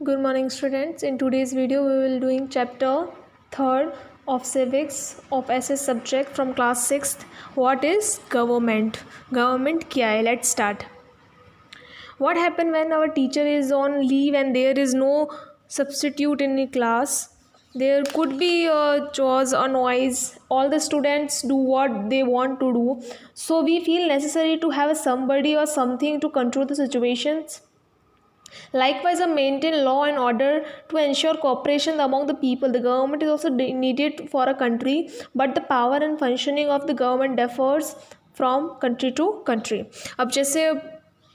Good morning, students. In today's video, we will doing chapter 3rd of civics of SS subject from class 6th. What is government? Government क्या है? Let's start. What happen when our teacher is on leave and there is no substitute in the class? There could be a chores or noise. All the students do what they want to do. So we feel necessary to have somebody or something to control the situations. Likewise, maintain law and order to ensure cooperation among the people. The government is also needed for a country, but the power and functioning of the government differs from country to country. अब जैसे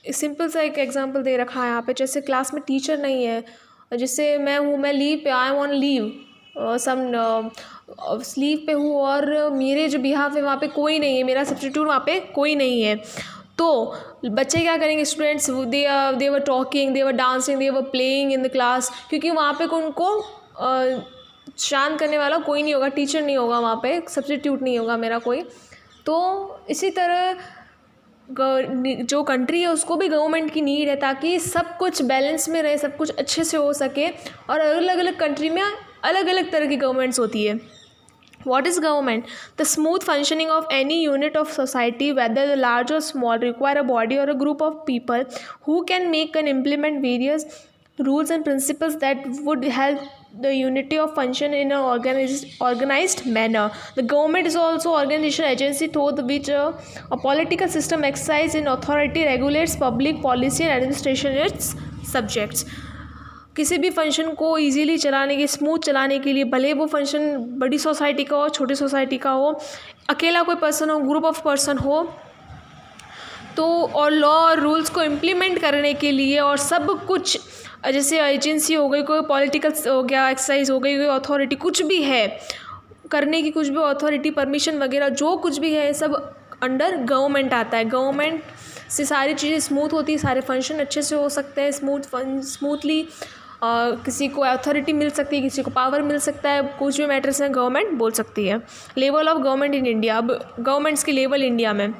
simple सा एक example दे रखा है यहाँ पे, जैसे class में टीचर नहीं है, जैसे मैं लीव पे, I am on leave, leave पे हूँ और मेरे जो बिहाफ है वहाँ पे कोई नहीं है, मेरा सब्स्टिट्यूट वहाँ पे कोई नहीं है, तो बच्चे क्या करेंगे? Students they were talking, they were dancing, they were playing in the class, क्योंकि वहाँ पे उनको शांत करने वाला कोई नहीं होगा, टीचर नहीं होगा वहाँ पे, सब्स्टिट्यूट नहीं होगा मेरा कोई। तो इसी तरह जो कंट्री है उसको भी गवर्नमेंट की नीड है ताकि सब कुछ बैलेंस में रहे, सब कुछ अच्छे से हो सके। और अलग अलग कंट्री में अलग अलग तरह की गवर्नमेंट्स होती है। What is government? The smooth functioning of any unit of society, whether large or small, require a body or a group of people who can make and implement various rules and principles that would help the unity of function in an organized manner. The government is also an organization agency through which a political system exercises in authority, regulates public policy and administration its subjects. किसी भी function को easily चलाने के, smooth चलाने के लिए, भले वो फंक्शन बड़ी सोसाइटी का हो, छोटी सोसाइटी का हो, अकेला कोई पर्सन हो, ग्रुप ऑफ पर्सन हो, तो और लॉ और रूल्स को इम्प्लीमेंट करने के लिए और सब कुछ, जैसे एजेंसी हो गई, कोई पॉलिटिकल हो गया, एक्सरसाइज हो गई, कोई अथॉरिटी कुछ भी है करने की, कुछ भी अथॉरिटी, परमिशन वगैरह जो कुछ भी है, सब अंडर गवर्नमेंट आता है। गवर्नमेंट से सारी चीज़ें स्मूथ होती है, सारे फंक्शन अच्छे से हो सकते हैं, स्मूथली किसी को अथॉरिटी मिल सकती है, किसी को पावर मिल सकता है, कुछ भी मैटर्स में गवर्नमेंट बोल सकती है। Level of government in India. अब गवर्नमेंट्स की लेवल इंडिया में,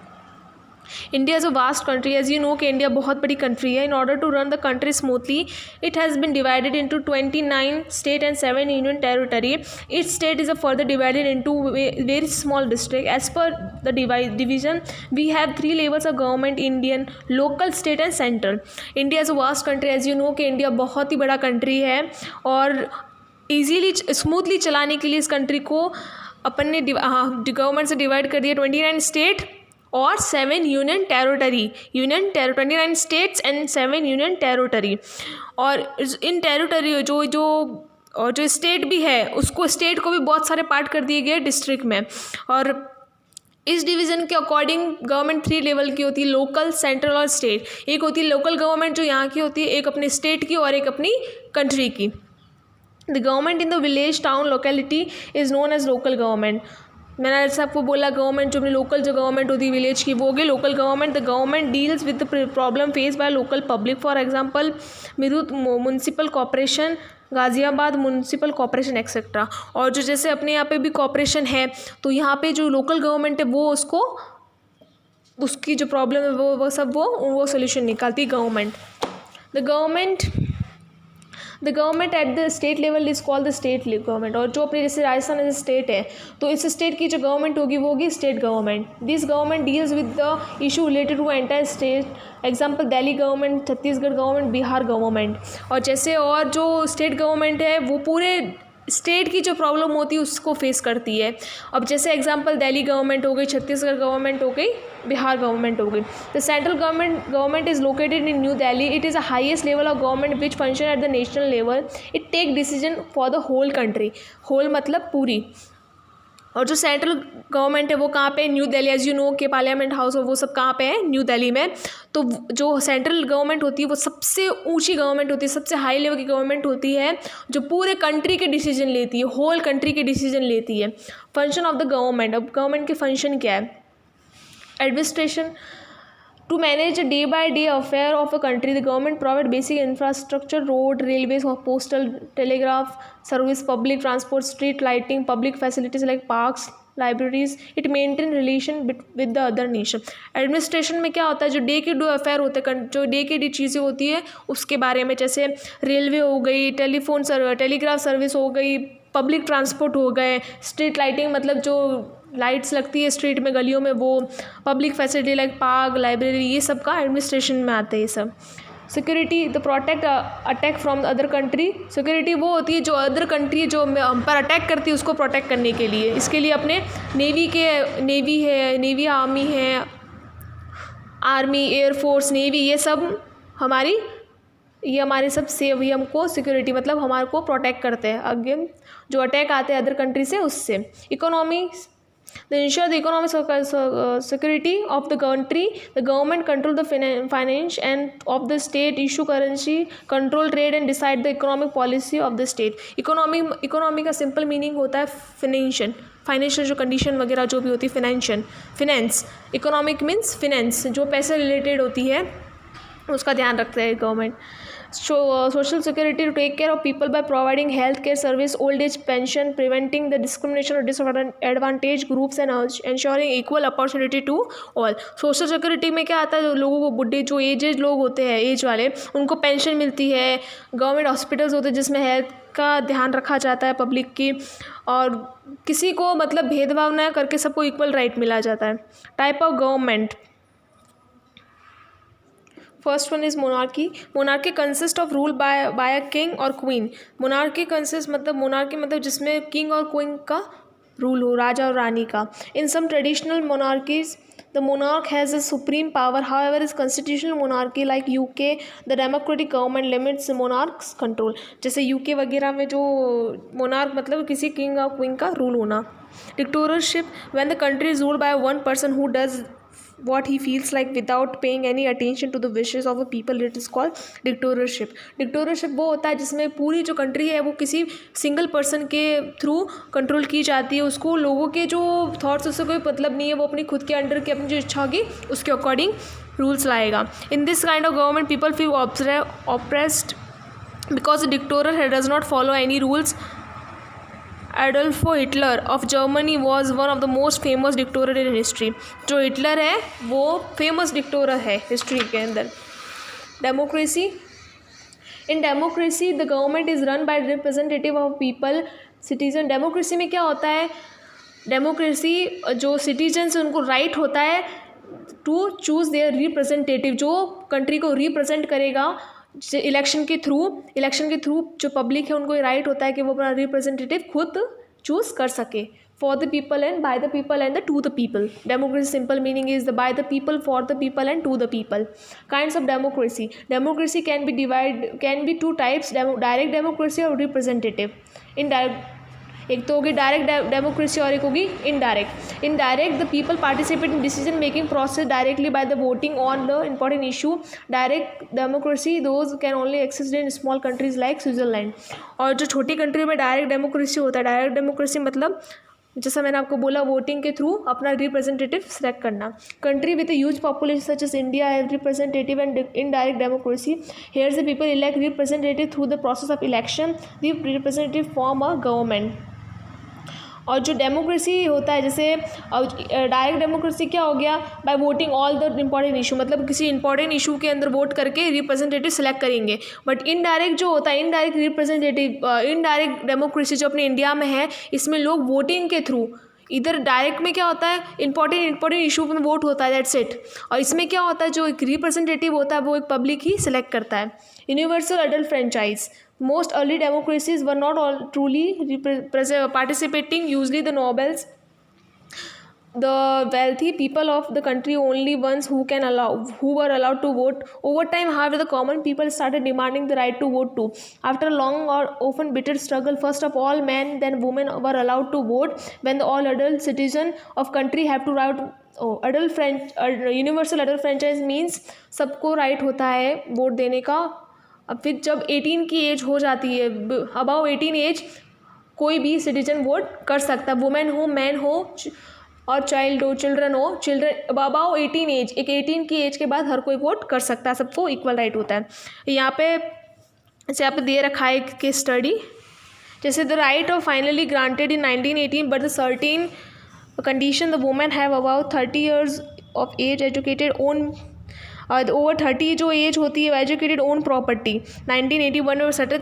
India is a vast country, as you know कि इंडिया बहुत बड़ी कंट्री है। In order to run the country smoothly it has been divided into 29 state and 7 union territory. Each state is a further divided into very small district. As per the division we have 3 levels of government: Indian, local, state and central. India is a vast country, as you know कि India बहुत ही बड़ा country है और easily smoothly चलाने के लिए इस कंट्री को अपन ने गवर्नमेंट से डिवाइड कर दिया 29 स्टेट और 7 union territory. 29 states and 7 union territory. और इन टेरिटरी जो स्टेट भी है, उसको स्टेट को भी बहुत सारे पार्ट कर दिए गए डिस्ट्रिक्ट में। और इस डिवीज़न के अकॉर्डिंग गवर्नमेंट 3 लेवल की होती है: लोकल, सेंट्रल और स्टेट। एक होती है लोकल गवर्नमेंट जो यहाँ की होती है, एक अपने स्टेट की और एक अपनी कंट्री की। The government in the village, town, locality is known as local government. मैंने जैसे आपको बोला, गवर्नमेंट जो अपनी लोकल जो गवर्नमेंट होती है विलेज की, वो होगी local government. The government deals with the problem face by local public. For example Meerut municipal corporation, Ghaziabad municipal corporation etcetera. और जो जैसे अपने यहाँ पे भी कॉर्पोरेशन है, तो यहाँ पे जो लोकल गवर्नमेंट है वो उसकी जो प्रॉब्लम है वो सोल्यूशन निकालती है government. The government at the state level is called the state government. और जो अपने जैसे राजस्थान एज स्टेट है, तो इस स्टेट की जो गवर्नमेंट होगी वो होगी state government. This government deals with the issue related to entire state. Example Delhi government, Chhattisgarh government, Bihar government. और जैसे और जो स्टेट गवर्नमेंट है वो पूरे स्टेट की जो प्रॉब्लम होती है उसको फेस करती है। अब जैसे एग्जांपल दिल्ली गवर्नमेंट हो गई, छत्तीसगढ़ गवर्नमेंट हो गई, बिहार गवर्नमेंट हो गई। The central government is located in New Delhi. It is a highest level of government which function at the national level. It take decision for the whole country. Whole मतलब पूरी। और जो सेंट्रल गवर्नमेंट है वो कहाँ पे है? New Delhi. As you know कि पार्लियामेंट हाउस वो सब कहाँ पे है? न्यू दिल्ली में। तो जो सेंट्रल गवर्नमेंट होती है वो सबसे ऊंची गवर्नमेंट होती है, सबसे हाई लेवल की गवर्नमेंट होती है, जो पूरे कंट्री के डिसीजन लेती है, होल कंट्री के डिसीजन लेती है। Function of the government. अब गवर्नमेंट के फंक्शन क्या है? Administration. To manage the day-by-day affair of a country, the government provide basic infrastructure, road, railways, postal, telegraph service, public transport, street lighting, public facilities like parks, libraries, it maintain relation with the other nation. Administration में क्या होता है, जो day के day affair होते हैं, जो day की डे चीज़ें होती है उसके बारे में, जैसे रेलवे हो गई, टेलीग्राफ सर्विस हो गई, पब्लिक ट्रांसपोर्ट हो गए, स्ट्रीट लाइटिंग मतलब जो लाइट्स लगती है स्ट्रीट में गलियों में, वो public facility like park, library, ये सब का एडमिनिस्ट्रेशन में आते हैं ये सब। Security, the protect attack from the other country. Security वो होती है जो अदर कंट्री जो हम पर अटैक करती है उसको प्रोटेक्ट करने के लिए, इसके लिए अपने नेवी आर्मी है, आर्मी, एयरफोर्स, नेवी, ये हमारे सब सेव, ये हमको सिक्योरिटी मतलब हमारे को प्रोटेक्ट करते हैं अगेन जो अटैक आते हैं अदर कंट्री से उससे। Economy, they ensure the economic security of the country. The government control the finance and of the state, issue currency, control trade and decide the economic policy of the state. Economy का simple meaning होता है financial जो condition वगैरह जो भी होती है, finance. Economic means finance, जो पैसे रिलेटेड होती है उसका ध्यान रखता है government. Social security, to take care of people by providing health care service, old age pension, preventing the discrimination और disadvantage groups and ensuring equal opportunity to all. Social security में क्या आता है, जो लोगों को बुढ़े जो एजेड लोग होते हैं, एज वाले, उनको पेंशन मिलती है। गवर्नमेंट हॉस्पिटल्स होते हैं जिसमें हेल्थ का ध्यान रखा जाता है पब्लिक की, और किसी को मतलब भेदभाव न करके सबको इक्वल राइट मिला जाता है। Type of government, first one is monarchy. Monarchy consist of rule by a king और क्वीन। मोनार्की मतलब जिसमें किंग और क्वीन का रूल हो, राजा और रानी का। In some traditional monarchies the monarch has a supreme power, however is constitutional monarchy like UK the democratic government limits monarch's control. जैसे यूके वगैरह में जो मोनार्क मतलब किसी किंग और क्वीन का रूल होना। Dictatorship, when the country is ruled by one person who does what he feels like without paying any attention to the wishes of the people, it is called dictatorship. Dictatorship वो होता है जिसमें पूरी जो country है वो किसी single person के थ्रू कंट्रोल की जाती है, उसको लोगों के जो थॉट्स उससे कोई मतलब नहीं है, वो अपनी खुद के अंडर की अपनी जो इच्छा होगी उसके अकॉर्डिंग रूल्स लाएगा। In this kind of government people feel oppressed because the dictator does not follow any rules. Adolf Hitler of Germany was one of the most famous dictator in history. जो Hitler है वो famous dictator है history के अंदर। Democracy, in democracy the government is run by representative of people citizen. Democracy में क्या होता है, डेमोक्रेसी जो सिटीजन्स उनको राइट होता है टू चूज़ देयर रिप्रेजेंटेटिव, जो कंट्री को रिप्रेजेंट करेगा इलेक्शन के थ्रू जो पब्लिक है उनको राइट होता है कि वो अपना रिप्रेजेंटेटिव खुद चूज़ कर सके। For the people and by the people and the to the people. Democracy simple meaning is the by the people, for the people and to the people. Kinds of democracy, democracy can be two types, direct democracy और representative. Indirect, एक तो होगी direct democracy और एक होगी indirect. Indirect, the people participate in decision making process directly by the voting on the important issue. Direct democracy those can only exist in small countries like Switzerland. और जो छोटी country में direct democracy होता है, direct democracy मतलब जैसा मैंने आपको बोला वोटिंग के थ्रू अपना रिप्रेजेंटेटिव सेलेक्ट करना। Country with a huge population such as India have representative and indirect democracy. Here the people elect representative through the process of election. The representative form a government. और जो democracy होता है, जैसे direct democracy क्या हो गया, by voting all the important issue, मतलब किसी इंपॉर्टेंट इशू के अंदर वोट करके रिप्रेजेंटेटिव सेलेक्ट करेंगे। बट इनडायरेक्ट जो होता है, इनडायरेक्ट रिप्रेजेंटेटिव, इनडायरेक्ट डेमोक्रेसी जो अपने इंडिया में है, इसमें लोग वोटिंग के थ्रू, इधर डायरेक्ट में क्या होता है इंपॉर्टेंट इशू में वोट होता है, दैट्स इट। और इसमें क्या होता है जो एक रिप्रेजेंटेटिव होता है वो एक पब्लिक ही सिलेक्ट करता है। Universal adult franchise, most early democracies were not all truly participating, usually the nobles, the wealthy people of the country, only ones who were allowed to vote. Over time, however, the common people started demanding the right to vote too. After a long or often bitter struggle, first of all men then women were allowed to vote. When the all adult citizen of country have to vote, universal adult franchise means सबको right होता है vote देने का। अब फिर जब 18 की as हो जाती है, अबाउ 18 एज, कोई भी सिटीजन वोट कर सकता है, वुमेन हो, मैन हो और चिल्ड्रन अबाउ 18 एज, एक 18 की एज के बाद हर कोई वोट कर सकता है, सबको इक्वल राइट होता है। यहाँ पे दे रखा है एक केस स्टडी, जैसे the right of finally granted in 1918 but the certain condition the women have about 30 years of age educated own over 30 जो एज होती है एजुकेटेड ओन प्रॉपर्टी. 1981 में सर्टन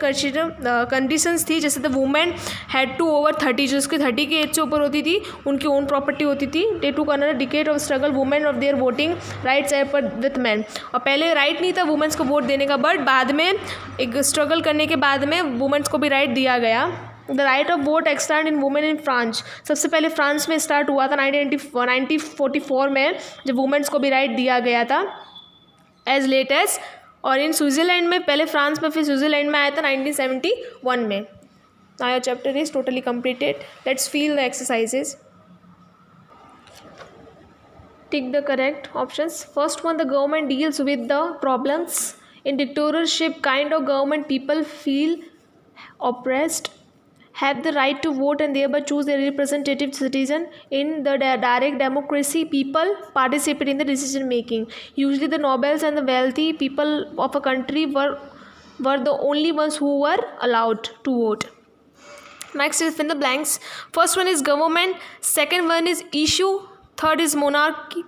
कंडीशंस थी, जैसे the women had to over 30 जो उसकी 30 की as से ऊपर होती थी उनकी ओन प्रॉपर्टी होती थी. They to another decade of struggle women of their voting rights पर विथ मैन. और पहले राइट नहीं था वुमेन्स को वोट देने का, बट बाद में एक स्ट्रगल करने के बाद में वुमेन्स को भी राइट दिया गया. The right of vote extend in women in France. सबसे पहले फ्रांस में स्टार्ट हुआ था 1944 में, जब वुमेन्स को भी राइट दिया गया था एज लेट एज. और इन स्विट्ज़रलैंड में, पहले फ्रांस में फिर स्विट्ज़रलैंड में आया था 1971 में. Now your chapter is totally completed. Let's feel the exercises. Tick the correct options. First one, the government deals with the problems. In dictatorship kind of government people feel oppressed, have the right to vote and thereby choose their representative citizen. In the direct democracy, people participate in the decision making. Usually the nobles and the wealthy people of a country were the only ones who were allowed to vote. Next is fill the blanks. First one is government, second one is issue, third is monarchy,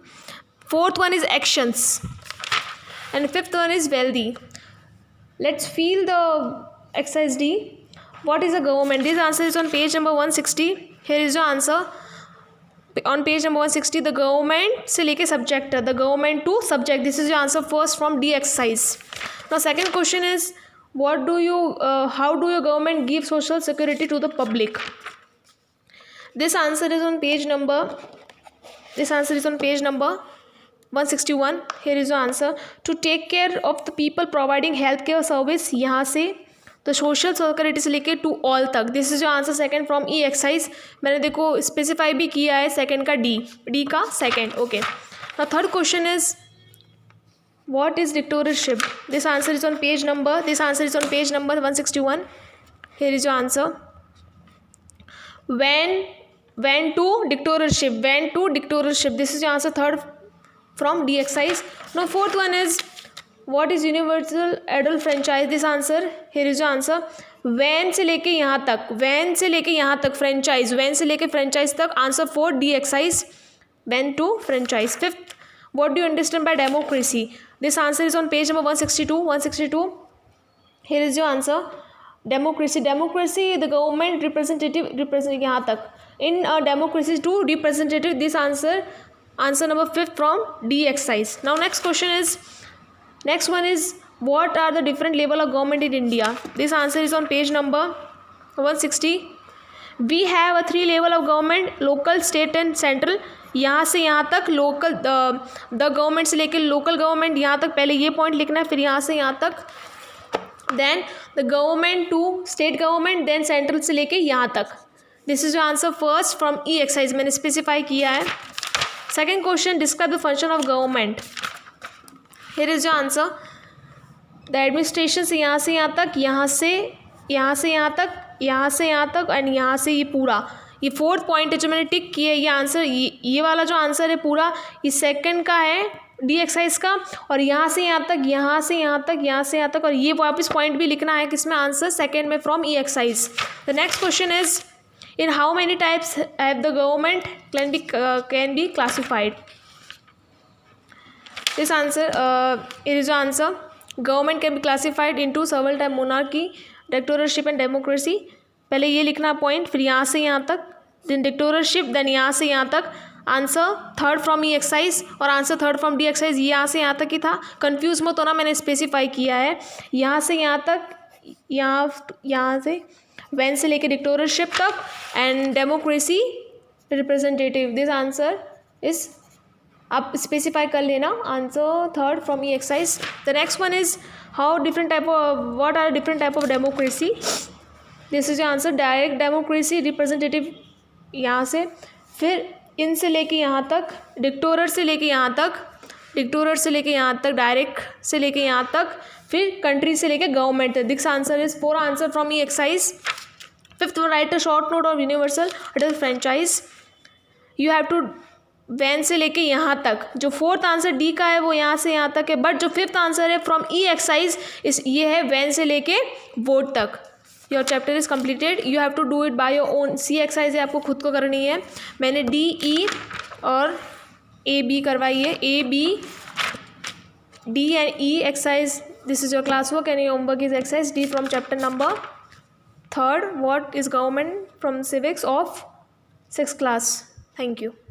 fourth one is actions, and fifth one is wealthy. Let's feel the exercise D. What is a government? This answer is on page number 160. Here is your answer. On page number 160, the government से लेके subject, the government to subject. This is your answer first from D exercise. Now second question is, how do your government give social security to the public? This answer is on page number 161. Here is your answer. To take care of the people providing healthcare service, यहाँ से तो social security से लेके to all तक. This is your answer second from E exercise. मैंने देखो specify भी किया है सेकंड का डी का second. Okay, now third question is what is dictatorship. This answer is on page number 161. Here is your answer. when to dictatorship. This is your answer third from D exercise. Now fourth one is what is universal adult franchise. This answer, here is your answer. One से लेके यहाँ तक franchise, van से लेके franchise तक. Answer 4 D exercise, one to franchise. Fifth, what do you understand by democracy. This answer is on page number 162. Here is your answer. Democracy the government represent यहाँ तक. In democracy to representative. This answer number 5 from D exercise. Now next one is what are the different level of government in India. This answer is on page number 160. We have a 3 level of government, local, state and central. यहाँ से यहाँ तक local, the government से लेकर local government यहाँ तक. पहले ये पॉइंट लिखना है, फिर यहाँ से यहाँ तक. Then the government to state government, then central से लेके यहाँ तक. This is your answer first from E exercise. मैंने स्पेसिफाई किया है. Second question, describe the function of government. Here is your answer. The administration से यहाँ तक, यहाँ से यहाँ तक, यहाँ से यहाँ तक एंड यहाँ से ये पूरा. ये फोर्थ पॉइंट है जो मैंने टिक किया है. ये आंसर, ये वाला जो आंसर है पूरा, ये सेकंड का है डी एक्साइज का. और यहाँ से यहाँ तक, यहाँ से यहाँ तक, यहाँ से यहाँ तक. और ये वापस पॉइंट भी लिखना है किसमें, आंसर सेकंड में from E exercise. The next question is in how many types have the government can be classified. This answer, it is your answer. Government can be classified into several type: monarchy, dictatorship and democracy. पहले ये लिखना point, फिर यहाँ से यहाँ तक, then dictatorship, then यहाँ से यहाँ तक. Answer third from E excise और answer third from D excise. ये यहाँ से यहाँ तक ही था. कंफ्यूज मत होना, मैंने स्पेसिफाई किया है. यहाँ से यहाँ तक, यहाँ से वैन से लेके डिक्टेटरशिप तक and democracy representative. This answer is, आप स्पेसिफाई कर लेना. Answer third from E exercise. The next one is how different type of, what are different type of democracy. This is your answer. Direct democracy, representative यहाँ से, फिर इन से लेके यहाँ तक, डिक्टेटर से लेके यहाँ तक, डायरेक्ट से लेके यहाँ तक, फिर कंट्री से लेके government. This answer is 4 answer from E exercise. Fifth one, write a short note of universal adult franchise. You have to one से लेके यहाँ तक. जो फोर्थ आंसर डी का है वो यहाँ से यहाँ तक है, बट जो फिफ्थ आंसर है फ्रॉम ई एक्साइज इस ये है वैन से लेके वोट तक. Your chapter is completed, you have to do it by your own. C exercise है, आपको खुद को करनी है। मैंने डी, ई और ए बी करवाई है। A B D and E exercise, this is your class work and your homework is exercise D from chapter number 3rd, what is government, from civics of 6th class. Thank you.